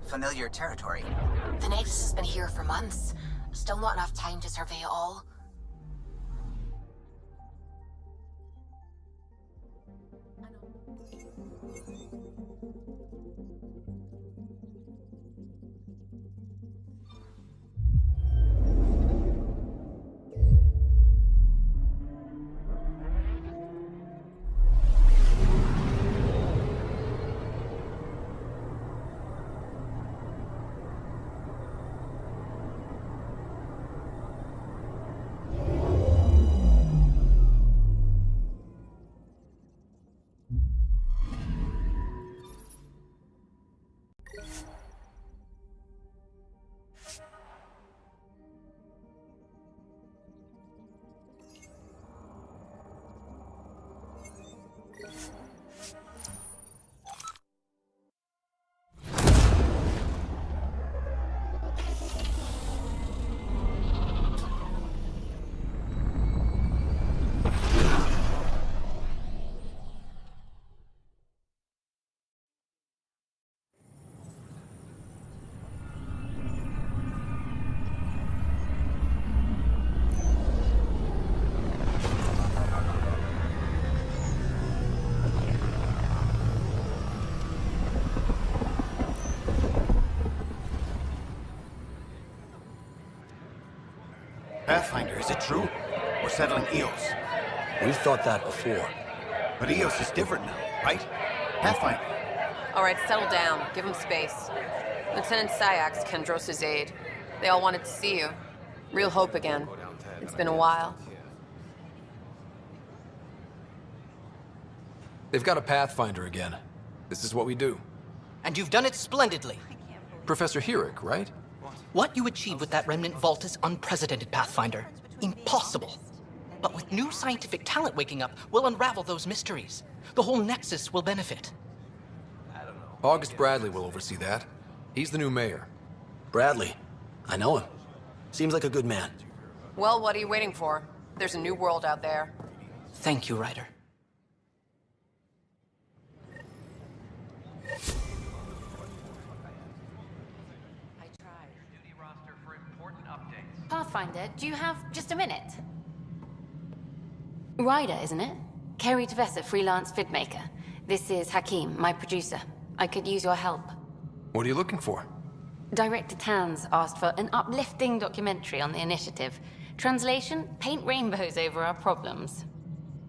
Familiar territory. The Nexus has been here for months. Still not enough time to survey it all. Pathfinder, is it true? We're settling Eos. We've thought that before. But Eos is different now, right? Pathfinder. All right, settle down. Give him space. Lieutenant Syax, Kendros' aide. They all wanted to see you. Real hope again. It's been a while. They've got a Pathfinder again. This is what we do. And you've done it splendidly. Professor Herrick, right? What you achieved with that remnant vault is unprecedented, Pathfinder. Impossible. But with new scientific talent waking up, we'll unravel those mysteries. The whole Nexus will benefit. August Bradley will oversee that. He's the new mayor. Bradley. I know him. Seems like a good man. Well, what are you waiting for? There's a new world out there. Thank you, Ryder. Pathfinder, do you have just a minute? Ryder, isn't it? Kerry Tavessa, freelance vidmaker. This is Hakim, my producer. I could use your help. What are you looking for? Director Tans asked for an uplifting documentary on the initiative. Translation, paint rainbows over our problems.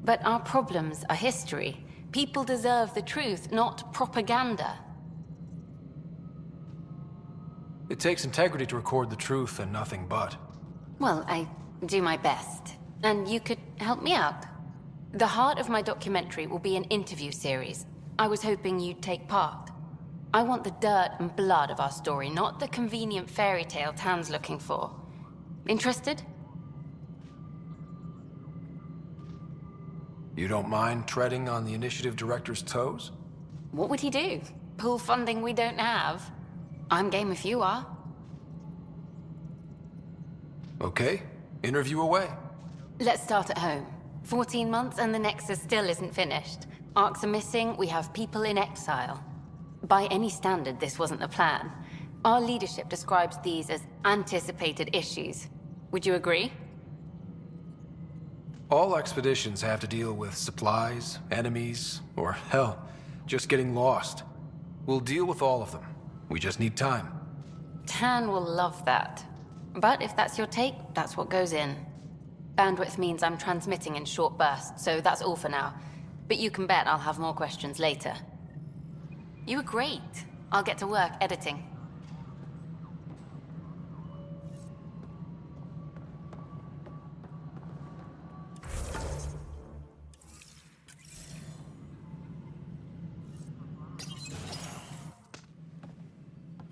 But our problems are history. People deserve the truth, not propaganda. It takes integrity to record the truth and nothing but. Well, I do my best. And you could help me out. The heart of my documentary will be an interview series. I was hoping you'd take part. I want the dirt and blood of our story, not the convenient fairy tale Tan's looking for. Interested? You don't mind treading on the initiative director's toes? What would he do? Pull funding we don't have? I'm game if you are. Okay, interview away. Let's start at home. 14 months and the Nexus still isn't finished. Arcs are missing, we have people in exile. By any standard, this wasn't the plan. Our leadership describes these as anticipated issues. Would you agree? All expeditions have to deal with supplies, enemies, or hell, just getting lost. We'll deal with all of them. We just need time. Tan will love that. But if that's your take, that's what goes in. Bandwidth means I'm transmitting in short bursts, so that's all for now. But you can bet I'll have more questions later. You were great. I'll get to work editing.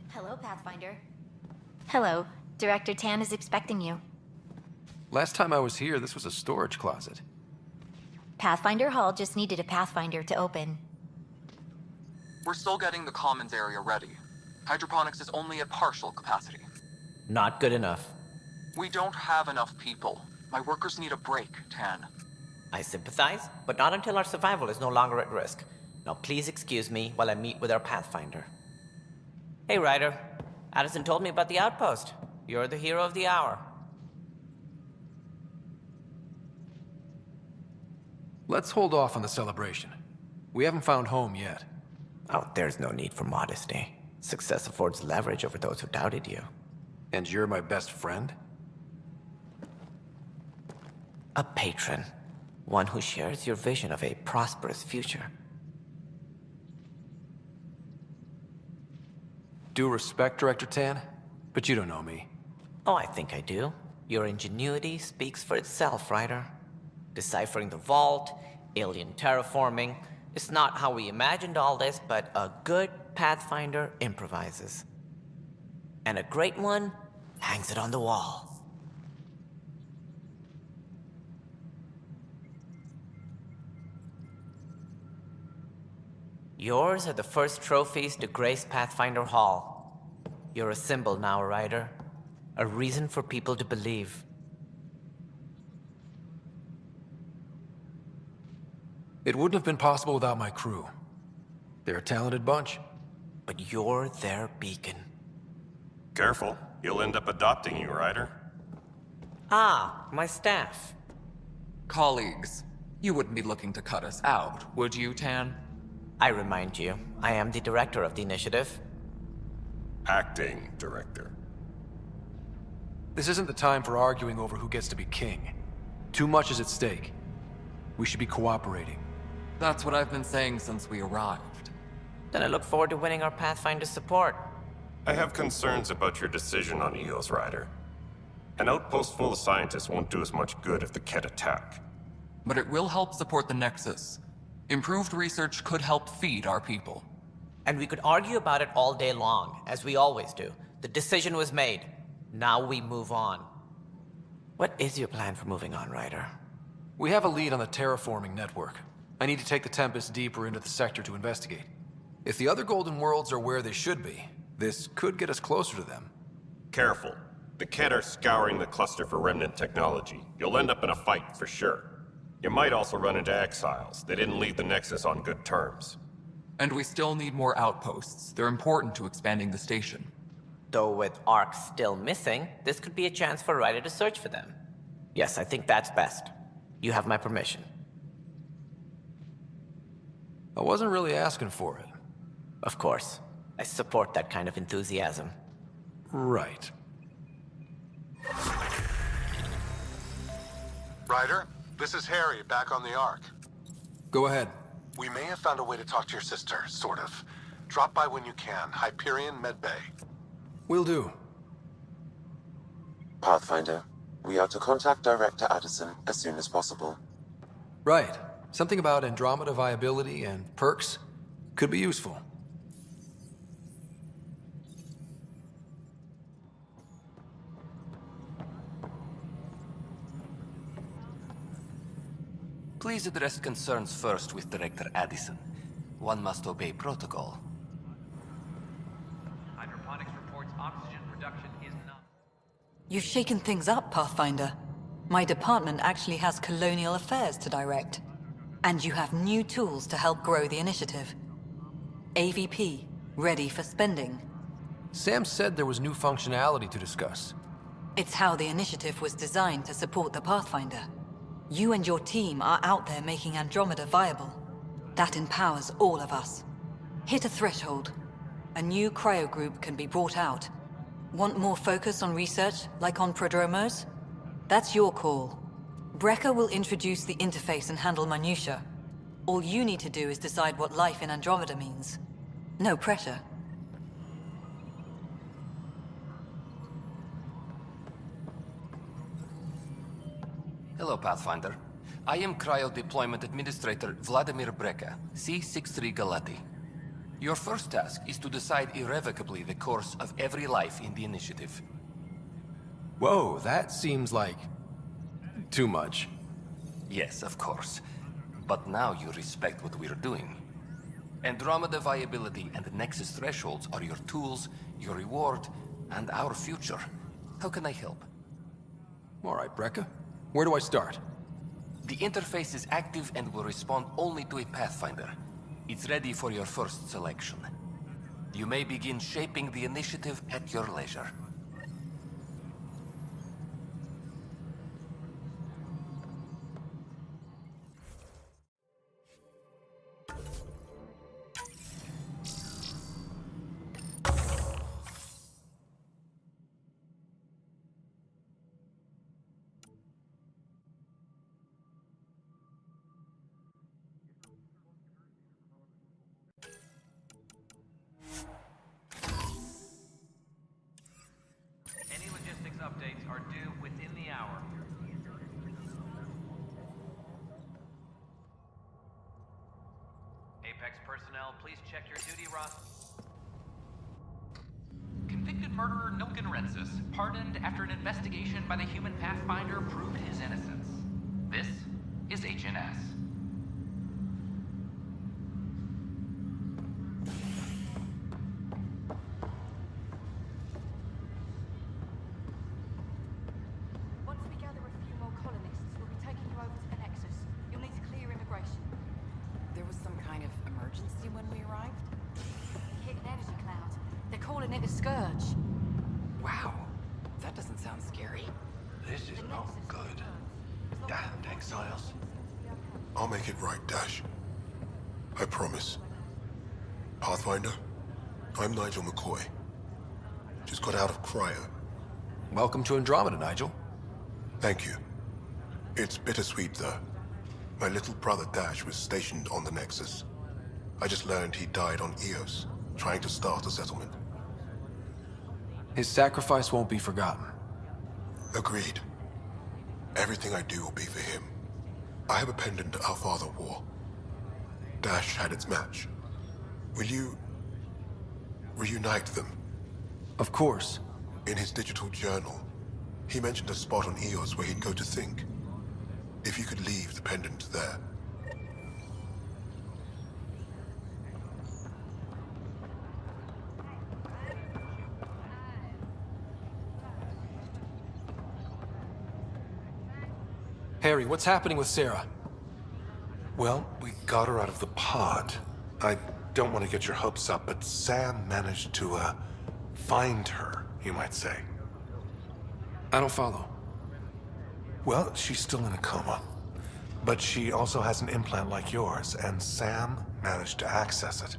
Hello, Pathfinder. Hello. Director Tan is expecting you. Last time I was here, this was a storage closet. Pathfinder Hall just needed a Pathfinder to open. We're still getting the commons area ready. Hydroponics is only at partial capacity. Not good enough. We don't have enough people. My workers need a break, Tan. I sympathize, but not until our survival is no longer at risk. Now please excuse me while I meet with our Pathfinder. Hey, Ryder. Addison told me about the outpost. You're the hero of the hour. Let's hold off on the celebration. We haven't found home yet. Oh, there's no need for modesty. Success affords leverage over those who doubted you. And you're my best friend? A patron. One who shares your vision of a prosperous future. Due respect, Director Tan, but you don't know me. Oh, I think I do. Your ingenuity speaks for itself, Ryder. Deciphering the vault, alien terraforming. It's not how we imagined all this, but a good Pathfinder improvises. And a great one hangs it on the wall. Yours are the first trophies to grace Pathfinder Hall. You're a symbol now, Ryder. A reason for people to believe. It wouldn't have been possible without my crew. They're a talented bunch. But you're their beacon. Careful. He'll end up adopting you, Ryder. Ah, my staff. Colleagues, you wouldn't be looking to cut us out, would you, Tan? I remind you, I am the director of the initiative. Acting director. This isn't the time for arguing over who gets to be king. Too much is at stake. We should be cooperating. That's what I've been saying since we arrived. Then I look forward to winning our Pathfinder support. I have concerns about your decision on EOS, Ryder. An outpost full of scientists won't do as much good if the Kett attack. But it will help support the Nexus. Improved research could help feed our people. And we could argue about it all day long, as we always do. The decision was made. Now we move on. What is your plan for moving on, Ryder? We have a lead on the terraforming network. I need to take the Tempest deeper into the sector to investigate. If the other Golden Worlds are where they should be, this could get us closer to them. Careful. The Kett are scouring the cluster for remnant technology. You'll end up in a fight, for sure. You might also run into exiles. They didn't leave the Nexus on good terms. And we still need more outposts. They're important to expanding the station. Though with Ark still missing, this could be a chance for Ryder to search for them. Yes, I think that's best. You have my permission. I wasn't really asking for it. Of course. I support that kind of enthusiasm. Right. Ryder, this is Harry, back on the Ark. Go ahead. We may have found a way to talk to your sister, sort of. Drop by when you can. Hyperion Medbay. Will do. Pathfinder, we are to contact Director Addison as soon as possible. Right. Something about Andromeda viability and perks could be useful. Please address concerns first with Director Addison. One must obey protocol. Hydroponics reports oxygen production is not... You've shaken things up, Pathfinder. My department actually has colonial affairs to direct. And you have new tools to help grow the initiative. AVP, ready for spending. Sam said there was new functionality to discuss. It's how the initiative was designed to support the Pathfinder. You and your team are out there making Andromeda viable. That empowers all of us. Hit a threshold. A new cryo group can be brought out. Want more focus on research, like on Prodromos? That's your call. Brecker will introduce the interface and handle minutiae. All you need to do is decide what life in Andromeda means. No pressure. Hello, Pathfinder. I am Cryo Deployment Administrator Vladimir Breca, C-63 Galati. Your first task is to decide irrevocably the course of every life in the initiative. Whoa, that seems like too much. Yes, of course. But now you respect what we're doing. Andromeda viability and Nexus thresholds are your tools, your reward, and our future. How can I help? All right, Brekka. Where do I start? The interface is active and will respond only to a Pathfinder. It's ready for your first selection. You may begin shaping the initiative at your leisure. Any logistics updates are due within the hour. Apex personnel, please check your duty roster. Convicted murderer Nilken Rensis, pardoned after an investigation by the human Pathfinder proved his innocence. This is HNS. Once we gather a few more colonists, we'll be taking you over to the Nexus. You'll need to clear immigration. There was some kind of emergency when we arrived? Hit an energy cloud. They're calling it a scourge. Wow. That doesn't sound scary. This is not good. Damned exiles. I'll make it right, Dash. I promise. Pathfinder, I'm Nigel McCoy. Just got out of cryo. Welcome to Andromeda, Nigel. Thank you. It's bittersweet, though. My little brother Dash was stationed on the Nexus. I just learned he died on Eos, trying to start a settlement. His sacrifice won't be forgotten. Agreed. Everything I do will be for him. I have a pendant our father wore. Dash had its match. Will you reunite them? Of course. In his digital journal, he mentioned a spot on Eos where he'd go to think. If you could leave the pendant there. Harry, what's happening with Sarah? Well, we got her out of the pod. I don't want to get your hopes up, but Sam managed to, find her, you might say. I don't follow. Well, she's still in a coma. But she also has an implant like yours, and Sam managed to access it.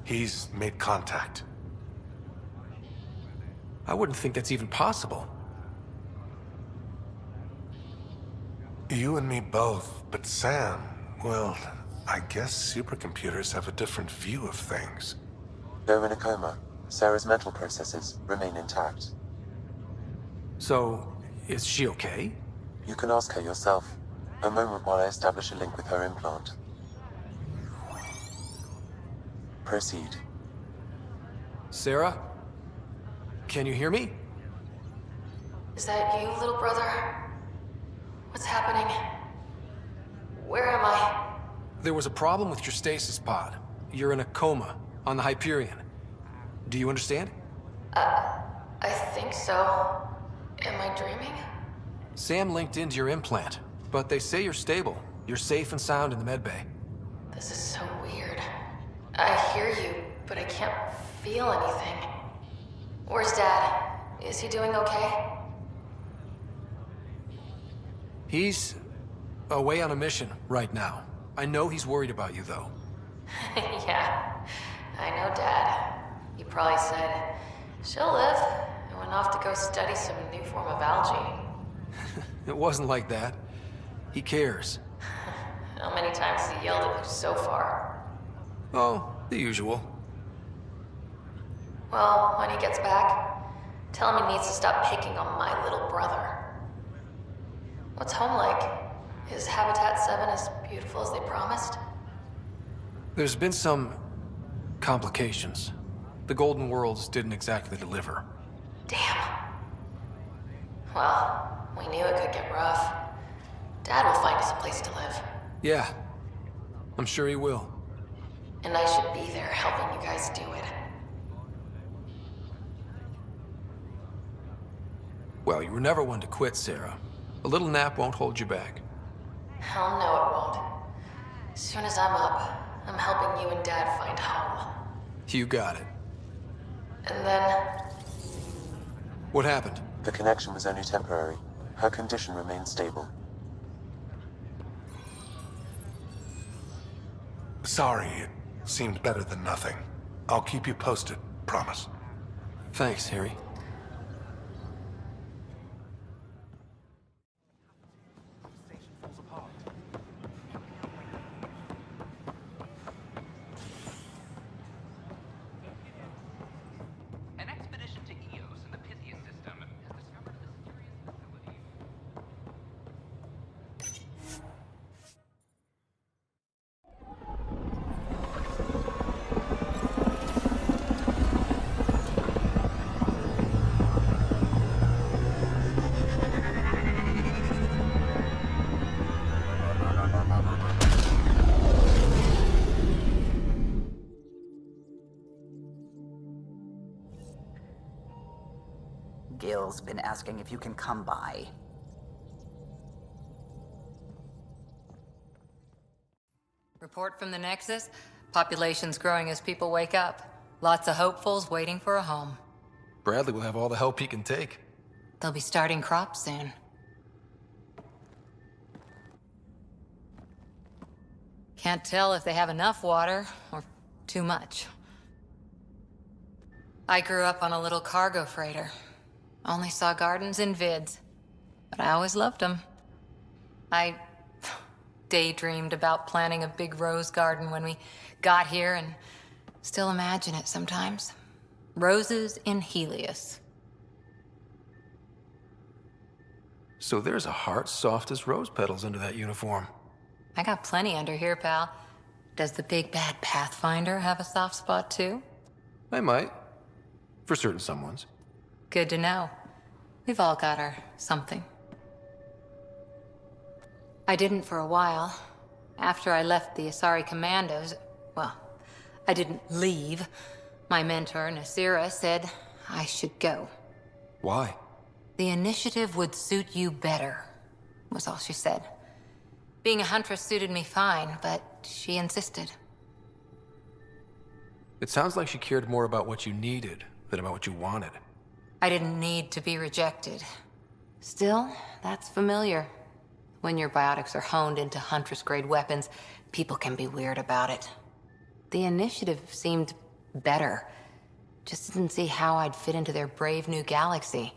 He's made contact. I wouldn't think that's even possible. You and me both, but Sam, well, I guess supercomputers have a different view of things. Though in a coma, Sarah's mental processes remain intact. So, is she okay? You can ask her yourself. A moment while I establish a link with her implant. Proceed. Sarah? Can you hear me? Is that you, little brother? What's happening? Where am I? There was a problem with your stasis pod. You're in a coma on the Hyperion. Do you understand? I think so. Am I dreaming? Sam linked into your implant, but they say you're stable. You're safe and sound in the medbay. This is so weird. I hear you, but I can't feel anything. Where's Dad? Is he doing okay? He's away on a mission right now. I know he's worried about you, though. Yeah, I know Dad. He probably said, she'll live, and went off to go study some new form of algae. It wasn't like that. He cares. How many times has he yelled at you so far? Oh, the usual. Well, when he gets back, tell him he needs to stop picking on my little brother. What's home like? Is Habitat 7 as beautiful as they promised? There's been some complications. The Golden Worlds didn't exactly deliver. Damn. Well, We knew it could get rough. Dad will find us a place to live. Yeah, I'm sure he will. And I should be there helping you guys do it. Well, you were never one to quit, Sarah. A little nap won't hold you back. Hell no, it won't. As soon as I'm up, I'm helping you and Dad find home. You got it. And then... What happened? The connection was only temporary. Her condition remains stable. Sorry, it seemed better than nothing. I'll keep you posted, promise. Thanks, Harry. An expedition to Eos in the Pythia system has discovered a mysterious facility. Gil's been asking if you can come by. Report from the Nexus. Population's growing as people wake up. Lots of hopefuls waiting for a home. Bradley will have all the help he can take. They'll be starting crops soon. Can't tell if they have enough water or too much. I grew up on a little cargo freighter. Only saw gardens in vids, but I always loved them. I daydreamed about planting a big rose garden when we got here and still imagine it sometimes. Roses in Helios. So there's a heart soft as rose petals under that uniform. I got plenty under here, pal. Does the big bad Pathfinder have a soft spot too? I might. For certain someones. Good to know. We've all got our something. I didn't for a while. After I left the Asari Commandos, well, I didn't leave. My mentor, Nasira, said I should go. Why? The initiative would suit you better, was all she said. Being a huntress suited me fine, but she insisted. It sounds like she cared more about what you needed than about what you wanted. I didn't need to be rejected. Still, that's familiar. When your biotics are honed into Huntress-grade weapons, people can be weird about it. The initiative seemed better. Just didn't see how I'd fit into their brave new galaxy.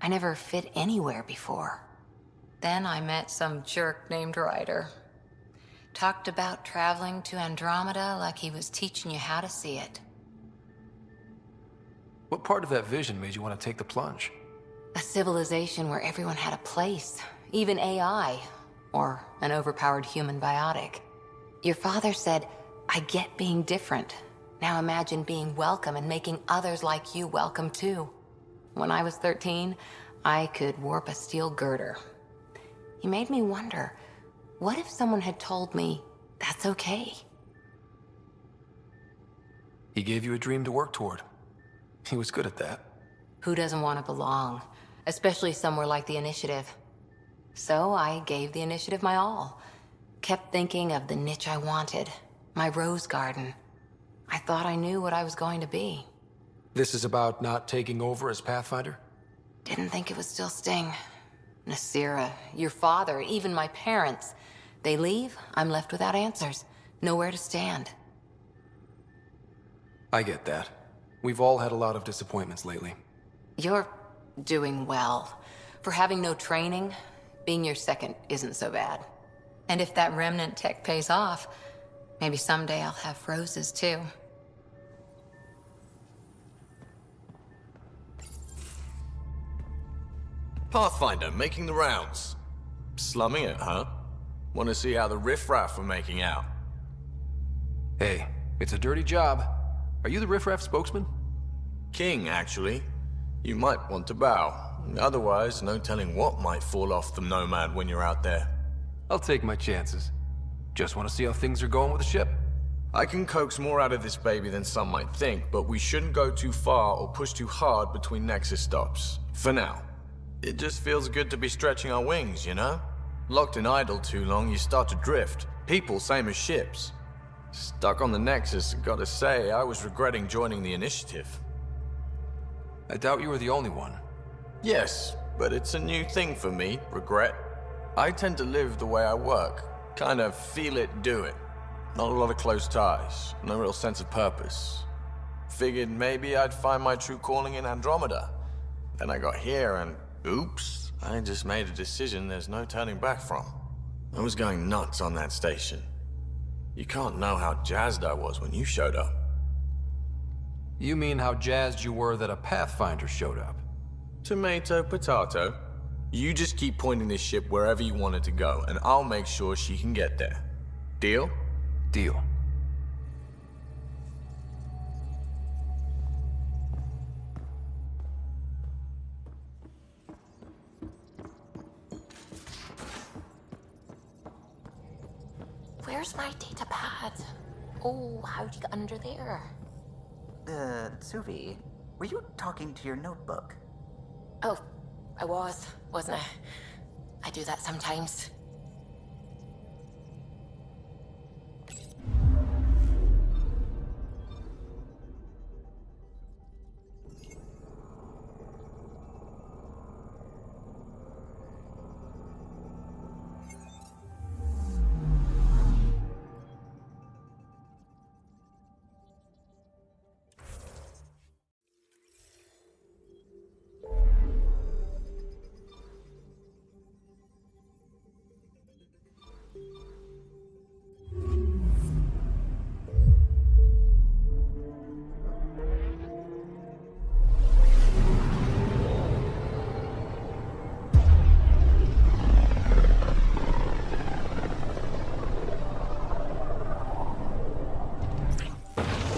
I never fit anywhere before. Then I met some jerk named Ryder. Talked about traveling to Andromeda like he was teaching you how to see it. What part of that vision made you want to take the plunge? A civilization where everyone had a place, even AI, or an overpowered human biotic. Your father said, I get being different. Now imagine being welcome and making others like you welcome too. When I was 13, I could warp a steel girder. He made me wonder, what if someone had told me that's okay? He gave you a dream to work toward. He was good at that. Who doesn't want to belong? Especially somewhere like the Initiative. So I gave the Initiative my all. Kept thinking of the niche I wanted. My rose garden. I thought I knew what I was going to be. This is about not taking over as Pathfinder? Didn't think it would still sting. Nasira, your father, even my parents. They leave, I'm left without answers. Nowhere to stand. I get that. We've all had a lot of disappointments lately. You're doing well. For having no training, being your second isn't so bad. And if that remnant tech pays off, maybe someday I'll have roses too. Pathfinder making the rounds. Slumming it, huh? Want to see how the riffraff are making out? Hey, it's a dirty job. Are you the riffraff spokesman? King, actually. You might want to bow. Otherwise, no telling what might fall off the Nomad when you're out there. I'll take my chances. Just want to see how things are going with the ship. I can coax more out of this baby than some might think, but we shouldn't go too far or push too hard between Nexus stops. For now. It just feels good to be stretching our wings, you know? Locked in idle too long, you start to drift. People, same as ships. Stuck on the Nexus, gotta say, I was regretting joining the Initiative. I doubt you were the only one. Yes, but it's a new thing for me, regret. I tend to live the way I work. Kind of feel it, do it. Not a lot of close ties, no real sense of purpose. Figured maybe I'd find my true calling in Andromeda. Then I got here and, oops, I just made a decision there's no turning back from. I was going nuts on that station. You can't know how jazzed I was when you showed up. You mean how jazzed you were that a Pathfinder showed up? Tomato, potato. You just keep pointing this ship wherever you want it to go, and I'll make sure she can get there. Deal? Deal. Where's my data pad? Oh, how'd you get under there? Suvi, were you talking to your notebook? Oh, I was, wasn't I? I do that sometimes.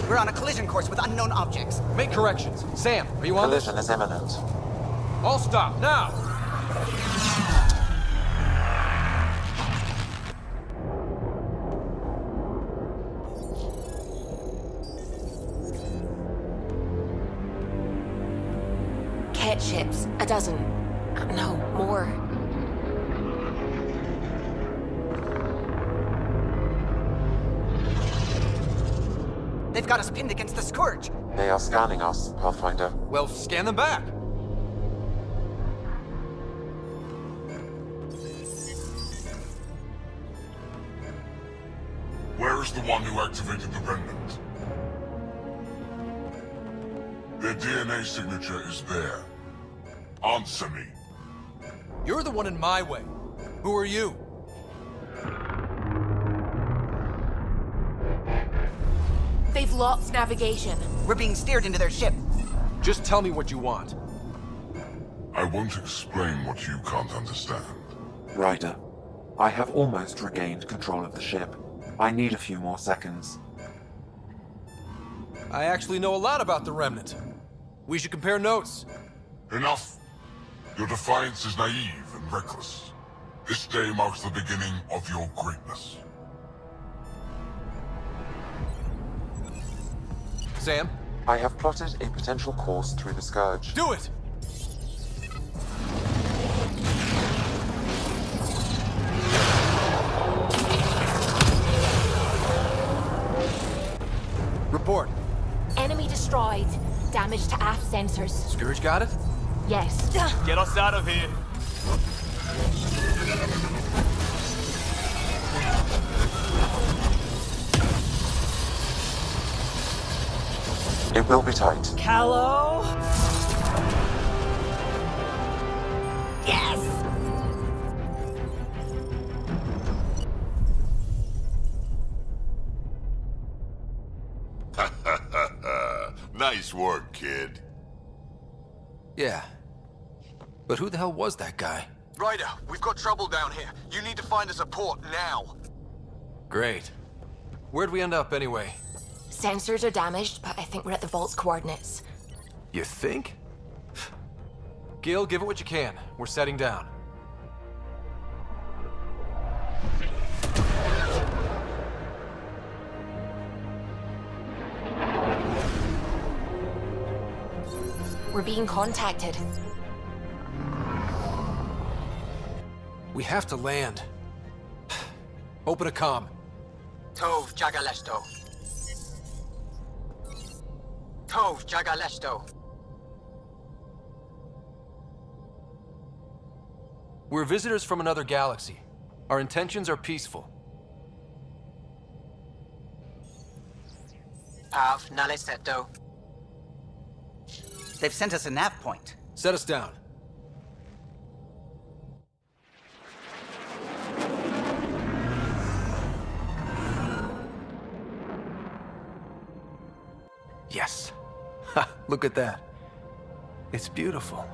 We're on a collision course with unknown objects. Make corrections. Sam, are you on this? Collision is imminent. All stop, now! Cat ships, a dozen. No, more. They've got us pinned against the Scourge. They are scanning us, Pathfinder. Well, scan them back. Where is the one who activated the remnant? Their DNA signature is there. Answer me. You're the one in my way. Who are you? They've lost navigation. We're being steered into their ship. Just tell me what you want. I won't explain what you can't understand. Ryder, I have almost regained control of the ship. I need a few more seconds. I actually know a lot about the Remnant. We should compare notes. Enough! Your defiance is naive and reckless. This day marks the beginning of your greatness. Sam? I have plotted a potential course through the Scourge. Do it! Report. Enemy destroyed. Damage to aft sensors. Scourge got it? Yes. Get us out of here! It will be tight. Callow? Yes! Nice work, kid. Yeah. But who the hell was that guy? Ryder, we've got trouble down here. You need to find us a port now. Great. Where'd we end up anyway? Sensors are damaged, but I think we're at the vault's coordinates. You think? Gil, give it what you can. We're setting down. We're being contacted. We have to land. Open a comm. Tov Jagalesto. Tov Jagalesto. We're visitors from another galaxy. Our intentions are peaceful. Av Naleseto. They've sent us a nav point. Set us down. Yes. Ha, look at that. It's beautiful.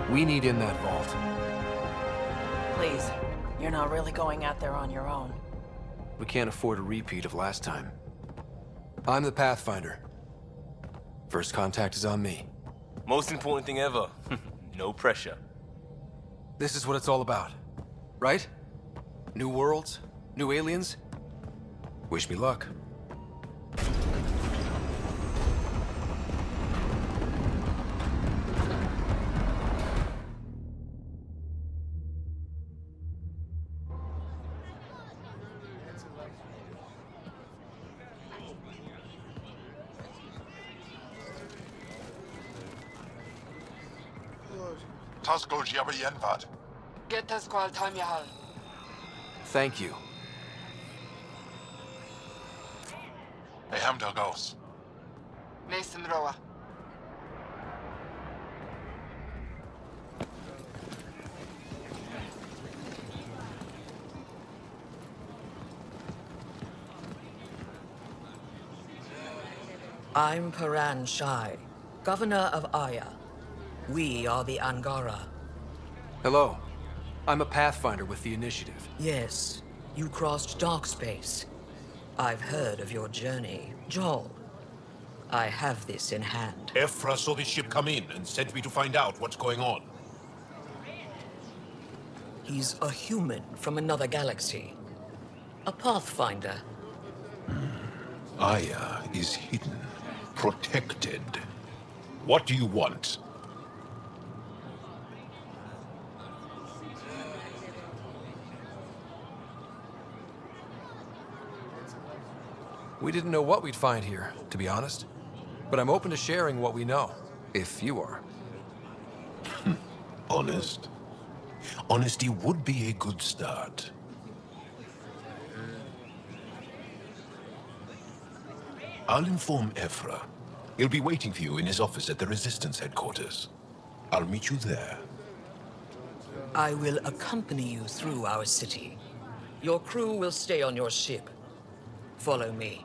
We need in that vault. Please, you're not really going out there on your own. We can't afford a repeat of last time. I'm the Pathfinder. First contact is on me. Most important thing ever. No pressure. This is what it's all about, right? New worlds, new aliens. Wish me luck. Get us call time Yahal. Thank you. Ghost. Mason Roa. I'm Paran Shai, Governor of Aya. We are the Angara. Hello. I'm a Pathfinder with the Initiative. Yes, you crossed dark space. I've heard of your journey, Joel. I have this in hand. Ephra saw this ship come in and sent me to find out what's going on. He's a human from another galaxy. A Pathfinder. Aya is hidden, protected. What do you want? We didn't know what we'd find here, to be honest. But I'm open to sharing what we know, if you are. Honest? Honesty would be a good start. I'll inform Ephra. He'll be waiting for you in his office at the Resistance headquarters. I'll meet you there. I will accompany you through our city. Your crew will stay on your ship. Follow me.